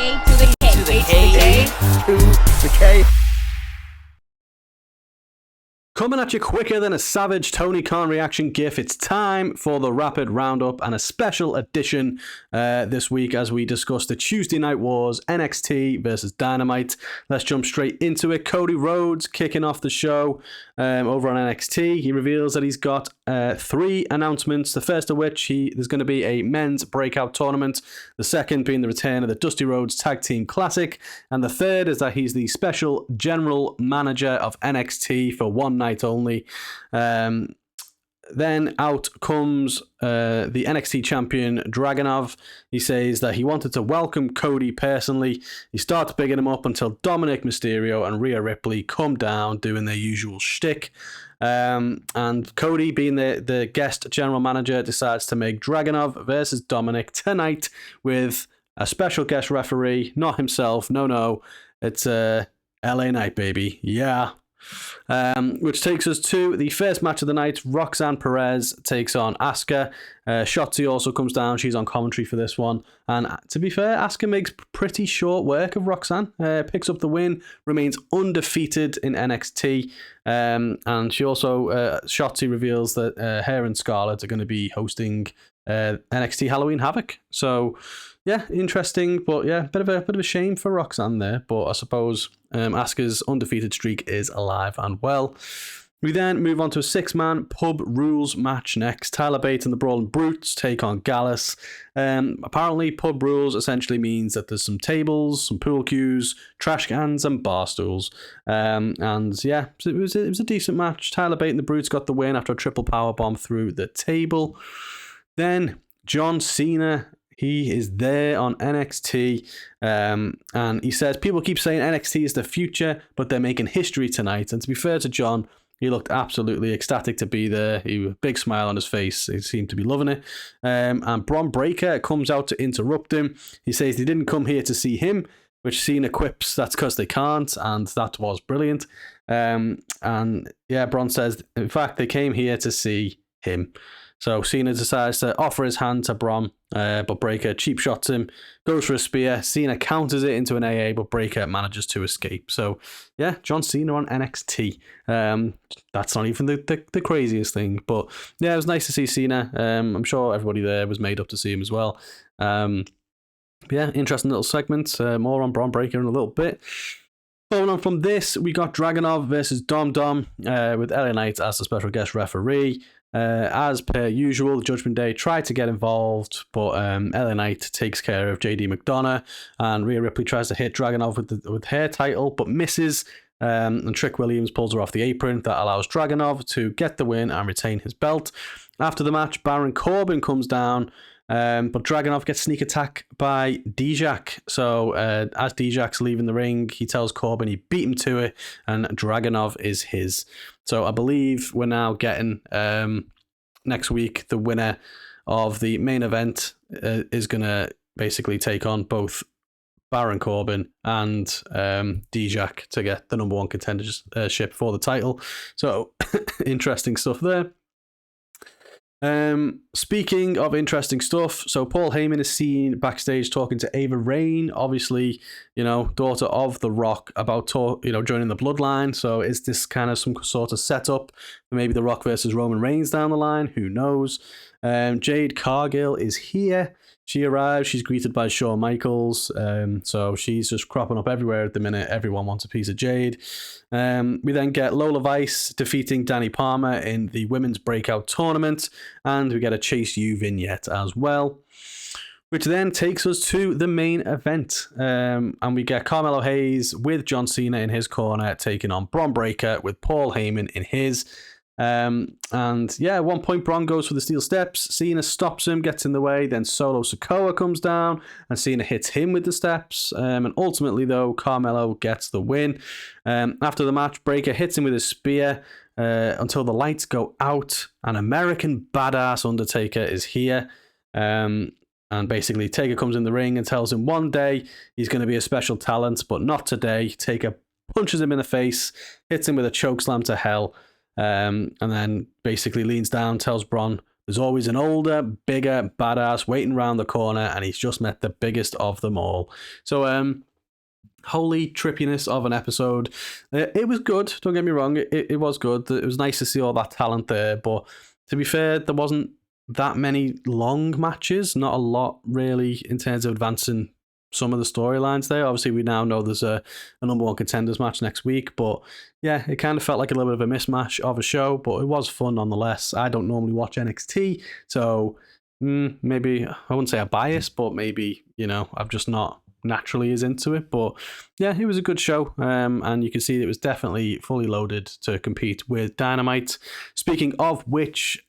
to the K. To the K. Coming at you quicker than a savage Tony Khan reaction gif, it's time for the Rapid Roundup and a special edition this week as we discuss the Tuesday Night Wars, NXT versus Dynamite. Let's jump straight into it. Cody Rhodes kicking off the show over on NXT. He reveals that he's got 3 announcements, the first of which there's going to be a men's breakout tournament, the second being the return of the Dusty Rhodes Tag Team Classic, and the third is that he's the special general manager of NXT for one night only. Then out comes the NXT champion Dragunov. He says that he wanted to welcome Cody personally. He starts bigging him up until Dominic Mysterio and Rhea Ripley come down doing their usual shtick. And Cody, being the guest general manager, decides to make Dragunov versus Dominic tonight with a special guest referee, not himself. No, it's LA Knight, baby. Yeah. Which takes us to the first match of the night. Roxanne Perez takes on Asuka. Shotzi also comes down. She's on commentary for this one. And to be fair, Asuka makes pretty short work of Roxanne. Picks up the win. Remains undefeated in NXT. And she also, Shotzi reveals that her and Scarlett are going to be hosting NXT Halloween Havoc. So yeah, interesting, but yeah, bit of a shame for Roxanne there. But I suppose Asuka's undefeated streak is alive and well. We then move on to a 6-man pub rules match next. Tyler Bate and the Brawling Brutes take on Gallus. Apparently, pub rules essentially means that there's some tables, some pool cues, trash cans, and bar stools. And yeah, it was a decent match. Tyler Bate and the Brutes got the win after a triple powerbomb through the table. Then John Cena. He is there on NXT, and he says, people keep saying NXT is the future, but they're making history tonight. And to be fair to John, he looked absolutely ecstatic to be there. He had a big smile on his face. He seemed to be loving it. And Bron Breakker comes out to interrupt him. He says they didn't come here to see him, which Cena quips, that's because they can't, and that was brilliant. And yeah, Bron says, in fact, they came here to see him. So Cena decides to offer his hand to Bron, but Breakker cheap shots him, goes for a spear. Cena counters it into an AA, but Breakker manages to escape. So yeah, John Cena on NXT. That's not even the craziest thing, but yeah, it was nice to see Cena. I'm sure everybody there was made up to see him as well. Yeah, interesting little segment. More on Bron Breakker in a little bit. Following on from this, we got Dragunov versus Dom with LA Knight as the special guest referee. As per usual, the Judgment Day tried to get involved, but LA Knight takes care of JD McDonough, and Rhea Ripley tries to hit Dragunov with her title, but misses, and Trick Williams pulls her off the apron. That allows Dragunov to get the win and retain his belt. After the match, Baron Corbin comes down, but Dragunov gets sneak attack by Dijak. So as Dijak's leaving the ring, he tells Corbin he beat him to it, and Dragunov is his. So I believe we're now getting next week the winner of the main event is going to basically take on both Baron Corbin and Dijak to get the number 1 contendership for the title. So interesting stuff there. Speaking of interesting stuff, so Paul Heyman is seen backstage talking to Ava Rayne, obviously, daughter of The Rock, about joining the bloodline. So is this kind of some sort of setup for maybe The Rock versus Roman Reigns down the line? Who knows? Jade Cargill is here. She arrives. She's greeted by Shawn Michaels. So she's just cropping up everywhere at the minute. Everyone wants a piece of Jade. We then get Lola Vice defeating Danny Palmer in the women's breakout tournament. And we get a Chase U vignette as well. Which then takes us to the main event. And we get Carmelo Hayes with John Cena in his corner, taking on Bron Breakker with Paul Heyman in his. And yeah, at one point Bron goes for the steel steps. Cena stops him, gets in the way. Then Solo Sikoa comes down and Cena hits him with the steps. And ultimately, though, Carmelo gets the win. After the match, Breakker hits him with his spear until the lights go out. An American badass Undertaker is here. And basically, Taker comes in the ring and tells him one day he's going to be a special talent, but not today. Taker punches him in the face, hits him with a chokeslam to hell. And then basically leans down, tells Bron there's always an older, bigger badass waiting around the corner, and he's just met the biggest of them all. So, holy trippiness of an episode. It was good, don't get me wrong, it was good. It was nice to see all that talent there, but to be fair, there wasn't that many long matches, not a lot really in terms of advancing some of the storylines there. Obviously, we now know there's a number one contenders match next week, but yeah, it kind of felt like a little bit of a mismatch of a show, but it was fun nonetheless. I don't normally watch NXT, so maybe I wouldn't say a bias, but maybe, I'm just not naturally is into it. But yeah, it was a good show, and you can see it was definitely fully loaded to compete with Dynamite. Speaking of which,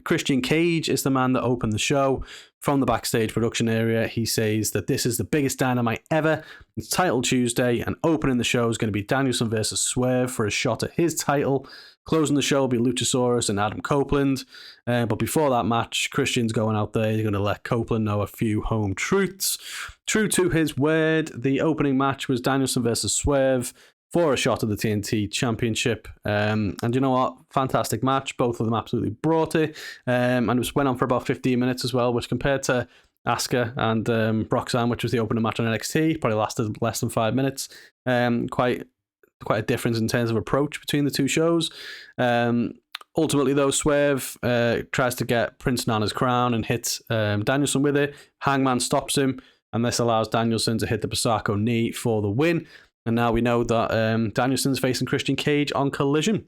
Christian Cage is the man that opened the show. From the backstage production area, he says that this is the biggest Dynamite ever. It's Title Tuesday, and opening the show is going to be Danielson versus Swerve for a shot at his title. Closing the show will be Luchasaurus and Adam Copeland. But before that match, Christian's going out there. He's going to let Copeland know a few home truths. True to his word, the opening match was Danielson versus Swerve for a shot at the TNT Championship. And you know what? Fantastic match. Both of them absolutely brought it. And it went on for about 15 minutes as well, which compared to Asuka and Roxanne, which was the opening match on NXT, probably lasted less than 5 minutes. Quite a difference in terms of approach between the two shows. Ultimately, though, Swerve tries to get Prince Nana's crown and hits Danielson with it. Hangman stops him, and this allows Danielson to hit the Basako knee for the win. And now we know that Danielson's facing Christian Cage on Collision.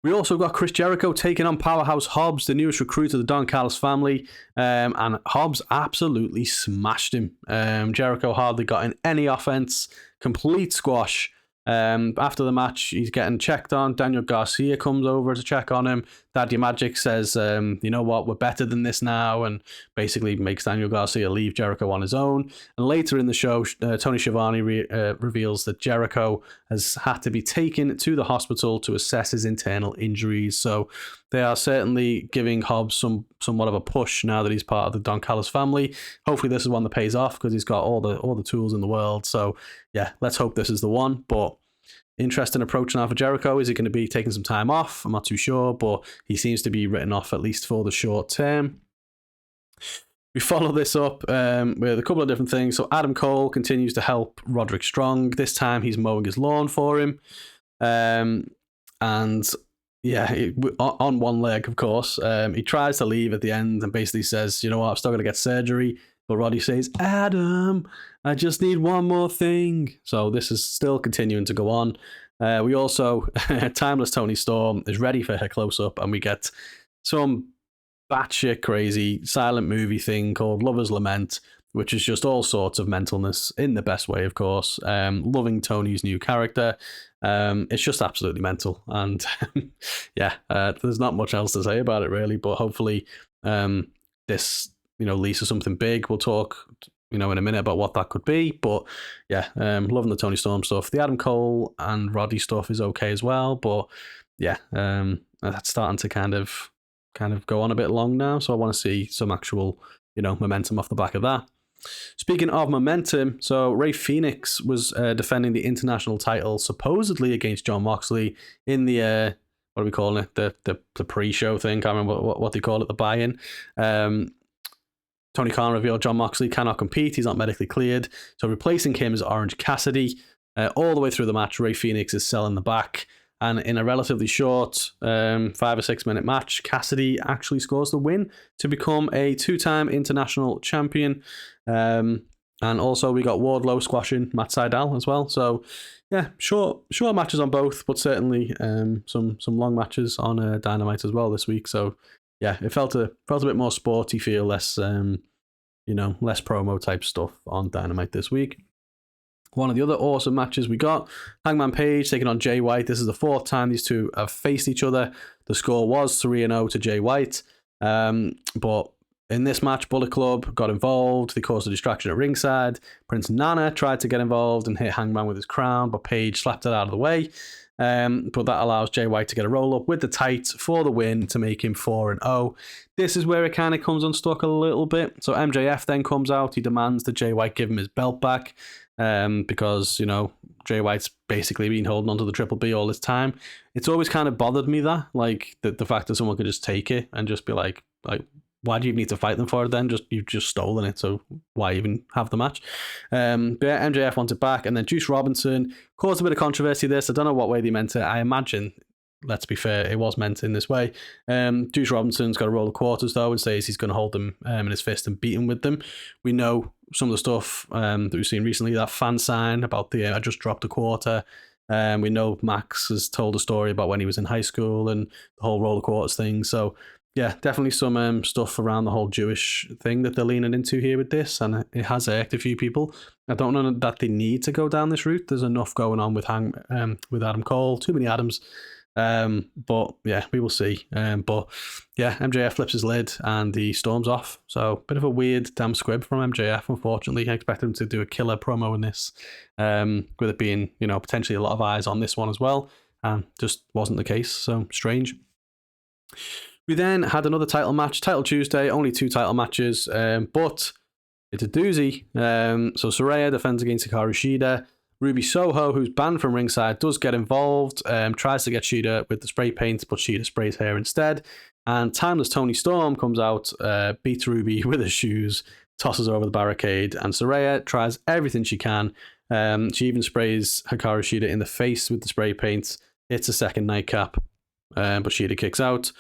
We also got Chris Jericho taking on Powerhouse Hobbs, the newest recruit of the Don Callis family, and Hobbs absolutely smashed him. Jericho hardly got in any offense, complete squash. After the match, he's getting checked on. Daniel Garcia comes over to check on him. Daddy Magic says, you know what, we're better than this now, and basically makes Daniel Garcia leave Jericho on his own. And later in the show, Tony Schiavone reveals that Jericho has had to be taken to the hospital to assess his internal injuries. So they are certainly giving Hobbs somewhat of a push now that he's part of the Don Callis family. Hopefully this is one that pays off because he's got all the tools in the world. So yeah, let's hope this is the one. But interesting approach now for Jericho. Is he going to be taking some time off? I'm not too sure, but he seems to be written off at least for the short term. We follow this up with a couple of different things. So Adam Cole continues to help Roderick Strong. This time he's mowing his lawn for him. And yeah, on one leg, of course. He tries to leave at the end and basically says, you know what, I'm still going to get surgery. But Roddy says, Adam, I just need one more thing. So this is still continuing to go on. We also, Timeless Toni Storm is ready for her close-up, and we get some batshit crazy silent movie thing called Lover's Lament, which is just all sorts of mentalness in the best way, of course. Loving Tony's new character. It's just absolutely mental. And yeah, there's not much else to say about it, really. But hopefully this leads to something big. We'll talk in a minute about what that could be. But yeah, loving the Toni Storm stuff. The Adam Cole and Roddy stuff is okay as well. But yeah, that's starting to kind of go on a bit long now. So I want to see some actual, momentum off the back of that. Speaking of momentum, so Rey Fenix was defending the international title supposedly against Jon Moxley in the what are we calling it? The pre-show thing. Can't remember what they call it. The buy-in. Tony Khan revealed Jon Moxley cannot compete. He's not medically cleared. So replacing him is Orange Cassidy. All the way through the match, Rey Fenix is selling the back. And in a relatively short 5 or 6 minute match, Cassidy actually scores the win to become a 2-time international champion. And also we got Wardlow squashing Matt Sydal as well. So yeah, short matches on both, but certainly some long matches on Dynamite as well this week. So yeah, it felt a bit more sporty feel, less less promo type stuff on Dynamite this week. One of the other awesome matches we got, Hangman Page taking on Jay White. This is the 4th time these two have faced each other. The score was 3-0 to Jay White. But in this match, Bullet Club got involved. They caused a distraction at ringside. Prince Nana tried to get involved and hit Hangman with his crown, but Page slapped it out of the way. But that allows Jay White to get a roll-up with the tights for the win to make him 4-0. This is where it kind of comes unstuck a little bit. So MJF then comes out. He demands that Jay White give him his belt back because, Jay White's basically been holding on to the Triple B all this time. It's always kind of bothered me that, like, the fact that someone could just take it and just be like, why do you need to fight them for it then? You've just stolen it, so why even have the match? But yeah, MJF wants it back, and then Juice Robinson caused a bit of controversy this. I don't know what way they meant it. I imagine, let's be fair, it was meant in this way. Juice Robinson's got a roll of quarters, though, and says he's going to hold them in his fist and beat him with them. We know some of the stuff that we've seen recently, that fan sign about the I just dropped a quarter. We know Max has told a story about when he was in high school and the whole roll of quarters thing. So yeah, definitely some stuff around the whole Jewish thing that they're leaning into here with this, and it has irked a few people. I don't know that they need to go down this route. There's enough going on with Adam Cole, too many Adams. But yeah, we will see. But yeah, MJF flips his lid and he storms off. So bit of a weird damn squib from MJF, unfortunately. I expected him to do a killer promo in this, with it being, potentially a lot of eyes on this one as well. Just wasn't the case, so strange. We then had another title match, Title Tuesday, only 2 title matches, but it's a doozy. So Saraya defends against Hikaru Shida. Ruby Soho, who's banned from ringside, does get involved, tries to get Shida with the spray paint, but Shida sprays her instead. And Timeless Toni Storm comes out, beats Ruby with her shoes, tosses her over the barricade, and Saraya tries everything she can. She even sprays Hikaru Shida in the face with the spray paint. It's a second nightcap, but Shida kicks out.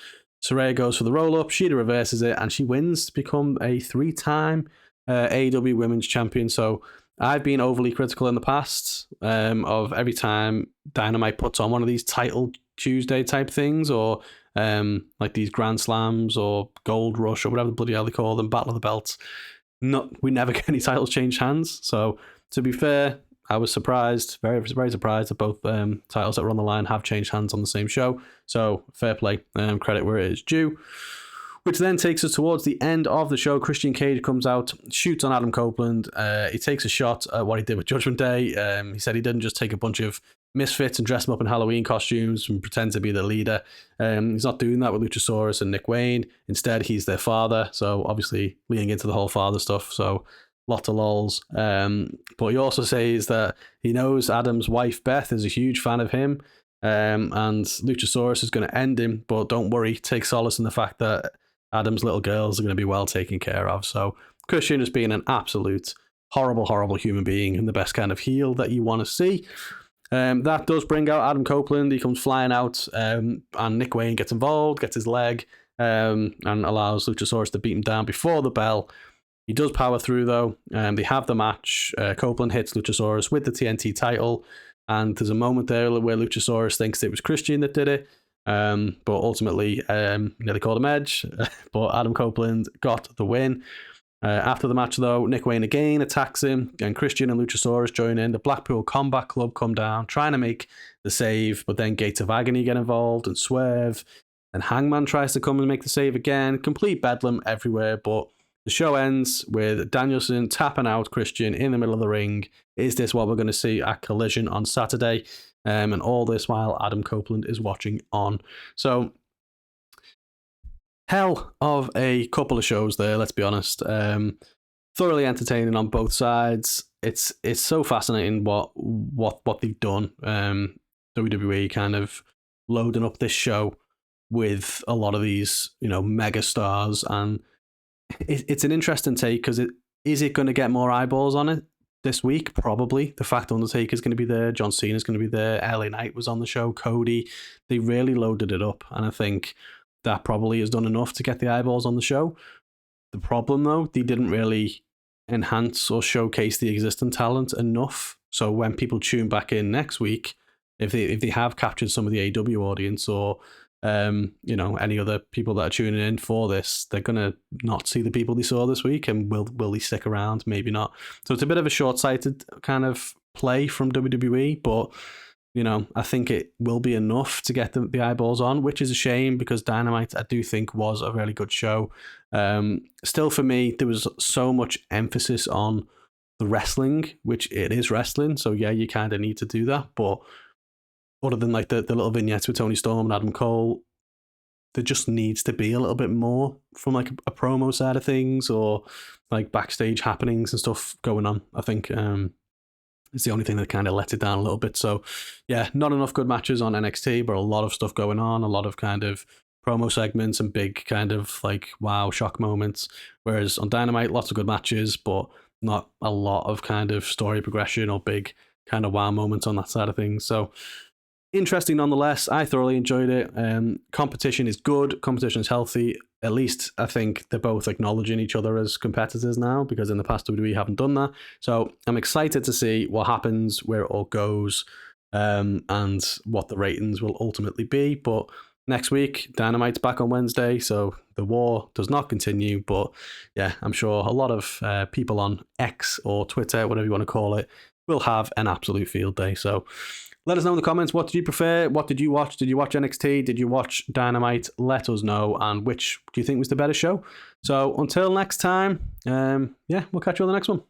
Saraya goes for the roll-up, Shida reverses it, and she wins to become a 3-time AEW Women's Champion. So I've been overly critical in the past of every time Dynamite puts on one of these Title Tuesday type things, or like these Grand Slams or Gold Rush or whatever the bloody hell they call them, Battle of the Belts. We never get any titles change hands. So to be fair, I was surprised, very, very surprised that both titles that were on the line have changed hands on the same show. So fair play, credit where it is due. Which then takes us towards the end of the show. Christian Cage comes out, shoots on Adam Copeland. He takes a shot at what he did with Judgment Day. He said he didn't just take a bunch of misfits and dress them up in Halloween costumes and pretend to be the leader. He's not doing that with Luchasaurus and Nick Wayne. Instead, he's their father. So obviously leaning into the whole father stuff. So lots of lols. But he also says that he knows Adam's wife, Beth, is a huge fan of him. And Luchasaurus is going to end him. But don't worry, take solace in the fact that Adam's little girls are going to be well taken care of. So Christian is being an absolute horrible, horrible human being and the best kind of heel that you want to see. That does bring out Adam Copeland. He comes flying out, and Nick Wayne gets involved, gets his leg, and allows Luchasaurus to beat him down before the bell. He does power through, though. They have the match. Copeland hits Luchasaurus with the TNT title, and there's a moment there where Luchasaurus thinks it was Christian that did it. But ultimately, nearly called him Edge, but Adam Copeland got the win. After the match, though, Nick Wayne again attacks him, and Christian and Luchasaurus join in. The Blackpool Combat Club come down, trying to make the save, but then Gates of Agony get involved, and Swerve, and Hangman tries to come and make the save again. Complete bedlam everywhere, but the show ends with Danielson tapping out Christian in the middle of the ring. Is this what we're going to see at Collision on Saturday? And all this while Adam Copeland is watching on. So, hell of a couple of shows there, let's be honest. Thoroughly entertaining on both sides. It's so fascinating what they've done. WWE kind of loading up this show with a lot of these, mega stars, and it's an interesting take because is it going to get more eyeballs on it this week? Probably. The fact Undertaker's going to be there, John Cena's going to be there, LA Knight was on the show, Cody. They really loaded it up, and I think that probably has done enough to get the eyeballs on the show. The problem, though, they didn't really enhance or showcase the existing talent enough. So when people tune back in next week, if they have captured some of the AEW audience or any other people that are tuning in for this, they're gonna not see the people they saw this week, and will they stick around? Maybe not. So it's a bit of a short-sighted kind of play from WWE, but I think it will be enough to get the eyeballs on, which is a shame because Dynamite, I do think, was a really good show. Still, for me, there was so much emphasis on the wrestling, which it is wrestling, so yeah, you kind of need to do that, but other than like the little vignettes with Toni Storm and Adam Cole, there just needs to be a little bit more from like a promo side of things, or like backstage happenings and stuff going on. I think it's the only thing that kind of lets it down a little bit. So yeah, not enough good matches on NXT, but a lot of stuff going on, a lot of kind of promo segments and big kind of like wow shock moments. Whereas on Dynamite, lots of good matches, but not a lot of kind of story progression or big kind of wow moments on that side of things. So interesting nonetheless. I thoroughly enjoyed it. Competition is good. Competition is healthy. At least I think they're both acknowledging each other as competitors now, because in the past WWE haven't done that. So I'm excited to see what happens, where it all goes, and what the ratings will ultimately be. But next week, Dynamite's back on Wednesday, so the war does not continue. But yeah, I'm sure a lot of people on X or Twitter, whatever you want to call it, will have an absolute field day. So let us know in the comments, what did you prefer? What did you watch? Did you watch NXT? Did you watch Dynamite? Let us know. And which do you think was the better show? So until next time, we'll catch you on the next one.